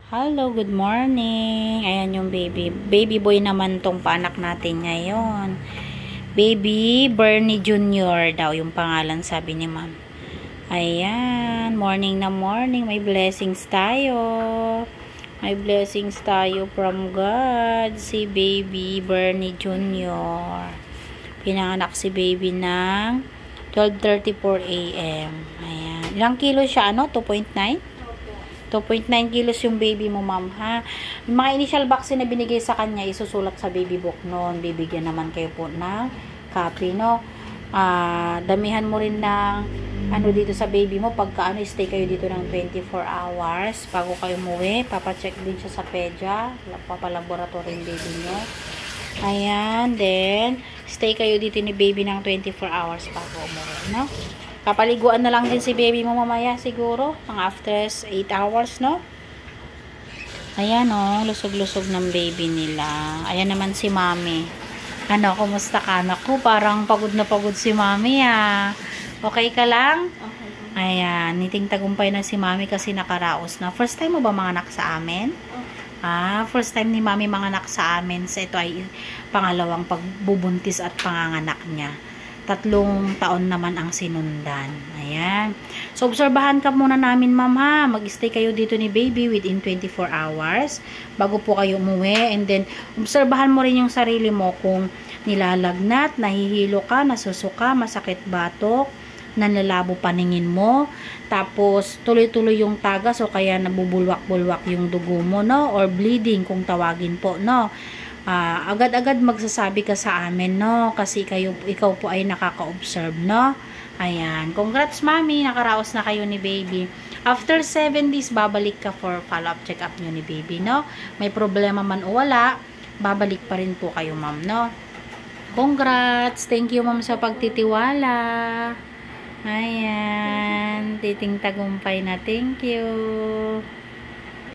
Hello, good morning. Ayan yung baby. Baby boy naman tong paanak natin ngayon. Baby Bernie Jr. daw yung pangalan, sabi ni ma'am. Ayan, morning na morning. May blessings tayo. May blessings tayo from God. Si baby Bernie Jr. Pinanganak si baby ng 12:34 AM. Ayan. Ilang kilo siya? 2.9? 2.9 kilos yung baby mo, ma'am, ha? Yung mga initial vaccine na binigay sa kanya, isusulat sa baby book noon. Bibigyan naman kayo po ng copy, no? Damihan mo rin ng dito sa baby mo. Pagka stay kayo dito ng 24 hours bago kayo umuwi. Papacheck din siya sa pedya. Papalaboratory yung baby nyo. Ayan, then, stay kayo dito ni baby ng 24 hours bago umuwi, no? Papaliguan na lang din si baby mo mamaya siguro. Mga after 8 hours, no? Ayan, oh. Lusog-lusog ng baby nila. Ayan naman si mami. Kumusta ka, anak ko? Parang pagod na pagod si mami, ah. Okay ka lang? Okay. Ayan. Niting tagumpay na si mami kasi nakaraos na. First time mo ba manganak sa amin? First time ni mami manganak sa amin. So, ito ay pangalawang pagbubuntis at panganganak niya. 3 taon naman ang sinundan. Ayan. So, obserbahan ka muna namin, ma'am, ha. Mag-stay kayo dito ni baby within 24 hours bago po kayo umuwi. And then, obserbahan mo rin yung sarili mo kung nilalagnat, nahihilo ka, nasusuka, masakit batok, nanlalabo paningin mo, tapos tuloy-tuloy yung tagas o kaya nabubulwak-bulwak yung dugo mo, no? Or bleeding kung tawagin po, no? Agad-agad magsasabi ka sa amin, no? Kasi ikaw po ay nakaka-observe, no? Ayan. Congrats, mami. Nakaraos na kayo ni baby. After 7 days, babalik ka for follow-up check-up nyo ni baby, no? May problema man o wala, babalik pa rin po kayo, ma'am, no? Congrats. Thank you, ma'am, sa pagtitiwala. Ayan. Titing tagumpay na. Thank you.